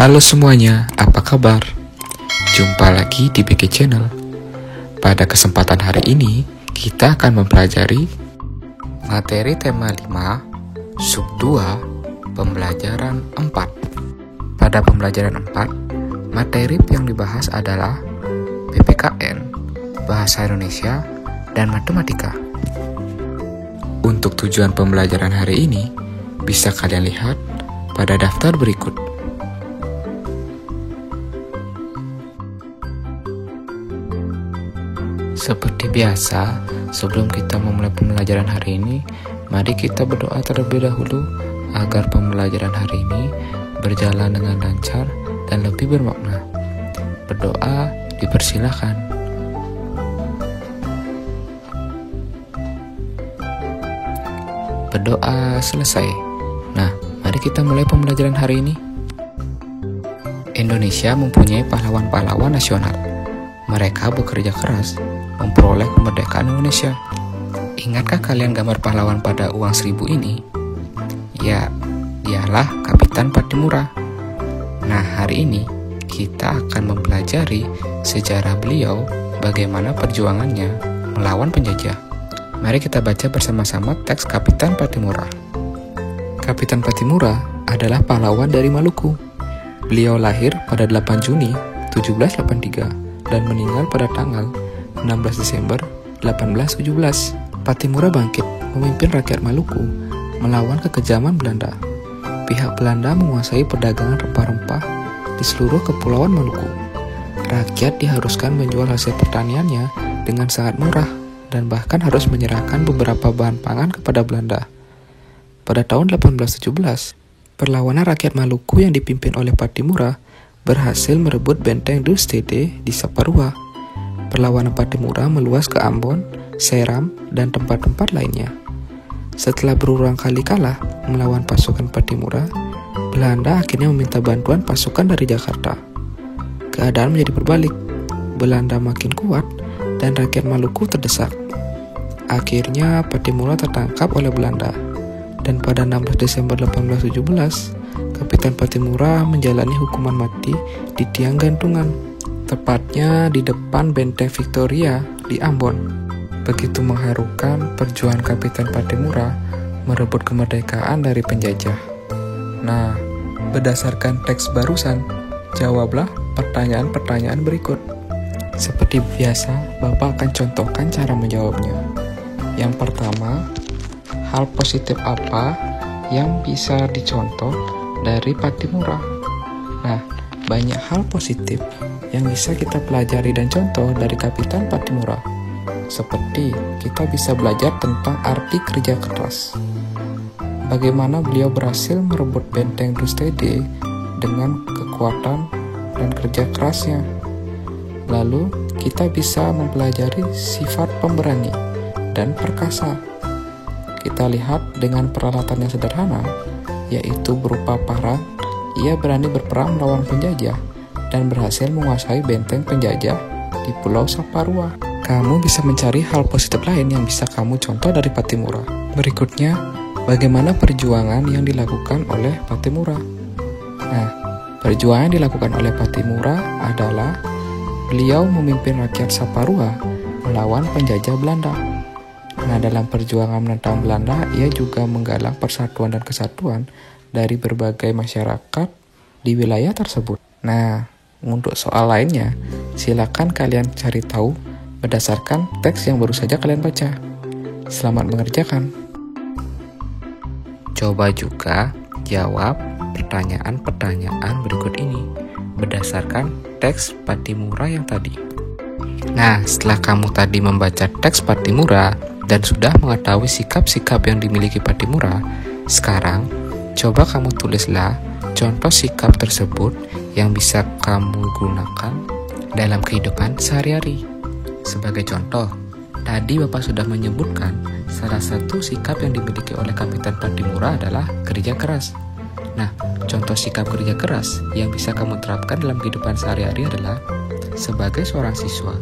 Halo semuanya, apa kabar? Jumpa lagi di BG Channel. Pada kesempatan hari ini, kita akan mempelajari materi tema 5, sub 2, pembelajaran 4. Pada pembelajaran 4, materi yang dibahas adalah PPKN, Bahasa Indonesia, dan Matematika. Untuk tujuan pembelajaran hari ini, bisa kalian lihat pada daftar berikut. Seperti biasa, sebelum kita memulai pembelajaran hari ini, mari kita berdoa terlebih dahulu agar pembelajaran hari ini berjalan dengan lancar dan lebih bermakna. Berdoa dipersilakan. Berdoa selesai. Nah, mari kita mulai pembelajaran hari ini. Indonesia mempunyai pahlawan-pahlawan nasional. Mereka bekerja keras memperoleh kemerdekaan Indonesia. Ingatkah kalian gambar pahlawan pada uang 1000 ini? Ya, dialah Kapitan Pattimura. Nah, hari ini kita akan mempelajari sejarah beliau, bagaimana perjuangannya melawan penjajah. Mari kita baca bersama-sama teks Kapitan Pattimura. Kapitan Pattimura adalah pahlawan dari Maluku. Beliau lahir pada 8 Juni 1783 dan meninggal pada tanggal 16 Desember 1817. Pattimura bangkit memimpin rakyat Maluku melawan kekejaman Belanda. Pihak Belanda menguasai perdagangan rempah-rempah di seluruh kepulauan Maluku. Rakyat diharuskan menjual hasil pertaniannya dengan sangat murah dan bahkan harus menyerahkan beberapa bahan pangan kepada Belanda. Pada tahun 1817, perlawanan rakyat Maluku yang dipimpin oleh Pattimura berhasil merebut benteng Dustede di Saparua. Perlawanan Pattimura meluas ke Ambon, Seram, dan tempat-tempat lainnya. Setelah berulang kali kalah melawan pasukan Pattimura, Belanda akhirnya meminta bantuan pasukan dari Jakarta. Keadaan menjadi berbalik. Belanda makin kuat dan rakyat Maluku terdesak. Akhirnya Pattimura tertangkap oleh Belanda. Dan pada 16 Desember 1817, Kapitan Pattimura menjalani hukuman mati di tiang gantungan, tepatnya di depan benteng Victoria di Ambon. Begitu mengharukan perjuangan Kapitan Pattimura merebut kemerdekaan dari penjajah. Nah, berdasarkan teks barusan, jawablah pertanyaan-pertanyaan berikut. Seperti biasa, Bapak akan contohkan cara menjawabnya. Yang pertama, hal positif apa yang bisa dicontoh dari Pattimura? Nah, banyak hal positif yang bisa kita pelajari dan contoh dari Kapitan Pattimura. Seperti kita bisa belajar tentang arti kerja keras. Bagaimana beliau berhasil merebut benteng Dustede dengan kekuatan dan kerja kerasnya. Lalu, kita bisa mempelajari sifat pemberani dan perkasa. Kita lihat dengan peralatan yang sederhana, yaitu berupa parang, ia berani berperang melawan penjajah dan berhasil menguasai benteng penjajah di Pulau Saparua. Kamu bisa mencari hal positif lain yang bisa kamu contoh dari Pattimura. Berikutnya, bagaimana perjuangan yang dilakukan oleh Pattimura? Nah, perjuangan yang dilakukan oleh Pattimura adalah beliau memimpin rakyat Saparua melawan penjajah Belanda. Nah, dalam perjuangan menentang Belanda, ia juga menggalang persatuan dan kesatuan dari berbagai masyarakat di wilayah tersebut. Nah, untuk soal lainnya, silakan kalian cari tahu berdasarkan teks yang baru saja kalian baca. Selamat mengerjakan. Coba juga jawab pertanyaan-pertanyaan berikut ini berdasarkan teks Pattimura yang tadi. Nah, setelah kamu tadi membaca teks Pattimura dan sudah mengetahui sikap-sikap yang dimiliki Pattimura, sekarang coba kamu tulislah contoh sikap tersebut yang bisa kamu gunakan dalam kehidupan sehari-hari. Sebagai contoh, tadi Bapak sudah menyebutkan salah satu sikap yang dimiliki oleh Kapitan Pattimura adalah kerja keras. Nah, contoh sikap kerja keras yang bisa kamu terapkan dalam kehidupan sehari-hari adalah sebagai seorang siswa,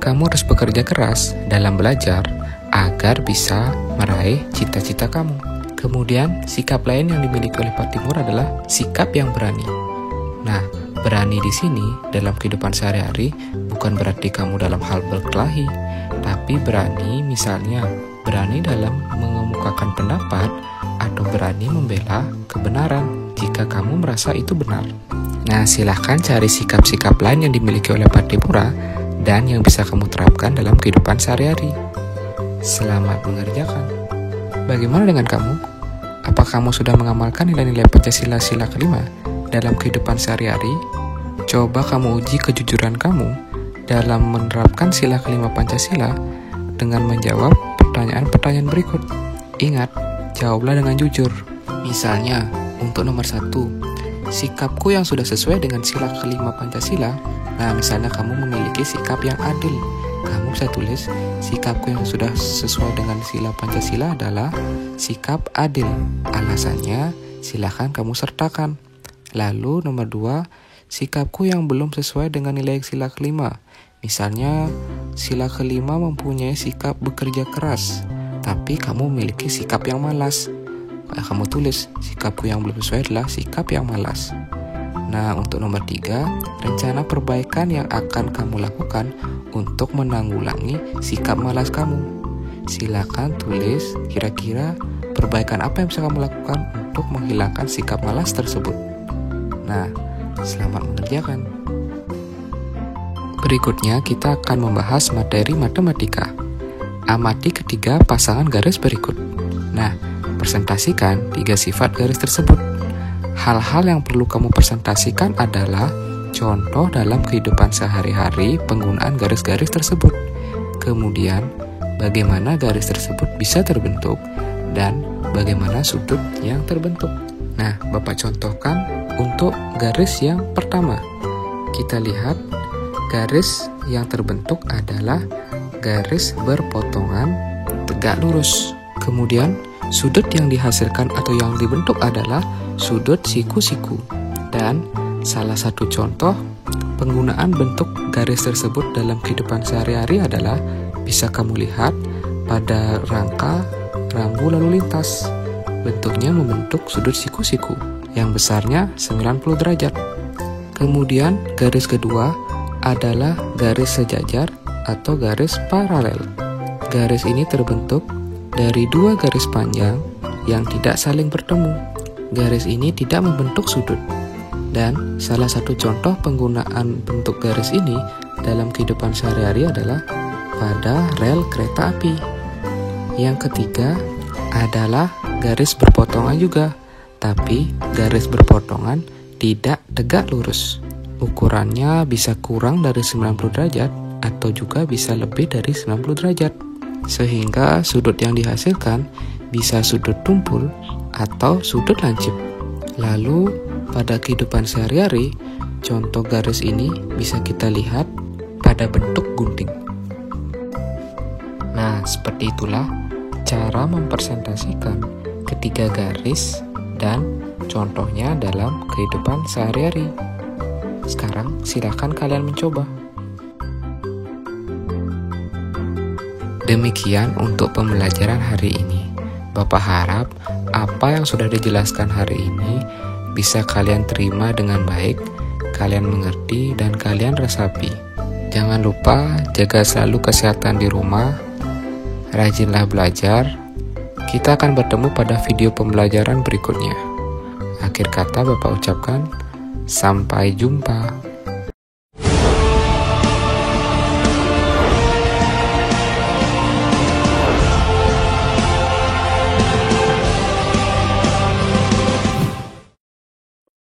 kamu harus bekerja keras dalam belajar agar bisa meraih cita-cita kamu. Kemudian, sikap lain yang dimiliki oleh Pattimura adalah sikap yang berani. Nah, berani di sini dalam kehidupan sehari-hari bukan berarti kamu dalam hal berkelahi, tapi berani misalnya berani dalam mengemukakan pendapat atau berani membela kebenaran jika kamu merasa itu benar. Nah, silahkan cari sikap-sikap lain yang dimiliki oleh Patipura dan yang bisa kamu terapkan dalam kehidupan sehari-hari. Selamat mengerjakan. Bagaimana dengan kamu? Apa kamu sudah mengamalkan nilai-nilai Pancasila sila kelima dalam kehidupan sehari-hari? Coba kamu uji kejujuran kamu dalam menerapkan sila kelima Pancasila dengan menjawab pertanyaan-pertanyaan berikut. Ingat, jawablah dengan jujur. Misalnya, untuk nomor 1, sikapku yang sudah sesuai dengan sila kelima Pancasila. Nah, misalnya kamu memiliki sikap yang adil. Kamu bisa tulis, sikapku yang sudah sesuai dengan sila Pancasila adalah sikap adil. Alasannya, silakan kamu sertakan. Lalu nomor 2, sikapku yang belum sesuai dengan nilai sila kelima. Misalnya, sila kelima mempunyai sikap bekerja keras, tapi kamu memiliki sikap yang malas. Kamu tulis, sikapku yang belum sesuai adalah sikap yang malas. Nah, untuk nomor 3, rencana perbaikan yang akan kamu lakukan untuk menanggulangi sikap malas kamu. Silakan tulis kira-kira perbaikan apa yang bisa kamu lakukan untuk menghilangkan sikap malas tersebut. Nah, selamat mengerjakan. Berikutnya kita akan membahas materi matematika. Amati ketiga pasangan garis berikut. Nah, presentasikan 3 sifat garis tersebut. Hal-hal yang perlu kamu presentasikan adalah contoh dalam kehidupan sehari-hari penggunaan garis-garis tersebut. Kemudian, bagaimana garis tersebut bisa terbentuk dan bagaimana sudut yang terbentuk. Nah, Bapak contohkan untuk garis yang pertama. Kita lihat garis yang terbentuk adalah garis berpotongan tegak lurus. Kemudian, sudut yang dihasilkan atau yang dibentuk adalah sudut siku-siku. Dan salah satu contoh penggunaan bentuk garis tersebut dalam kehidupan sehari-hari adalah bisa kamu lihat pada rangka rambu lalu lintas. Bentuknya membentuk sudut siku-siku yang besarnya 90 derajat. Kemudian garis kedua adalah garis sejajar atau garis paralel. Garis ini terbentuk dari 2 garis panjang yang tidak saling bertemu. Garis ini tidak membentuk sudut. Dan salah satu contoh penggunaan bentuk garis ini dalam kehidupan sehari-hari adalah pada rel kereta api. Yang ketiga adalah garis berpotongan juga, tapi garis berpotongan tidak tegak lurus. Ukurannya bisa kurang dari 90 derajat atau juga bisa lebih dari 90 derajat. Sehingga sudut yang dihasilkan bisa sudut tumpul atau sudut lancip. Lalu pada kehidupan sehari-hari, contoh garis ini bisa kita lihat pada bentuk gunting. Nah, seperti itulah cara mempresentasikan ketiga garis dan contohnya dalam kehidupan sehari-hari. Sekarang silakan kalian mencoba. Demikian untuk pembelajaran hari ini. Bapak harap apa yang sudah dijelaskan hari ini bisa kalian terima dengan baik, kalian mengerti, dan kalian resapi. Jangan lupa jaga selalu kesehatan di rumah, rajinlah belajar. Kita akan bertemu pada video pembelajaran berikutnya. Akhir kata Bapak ucapkan, sampai jumpa.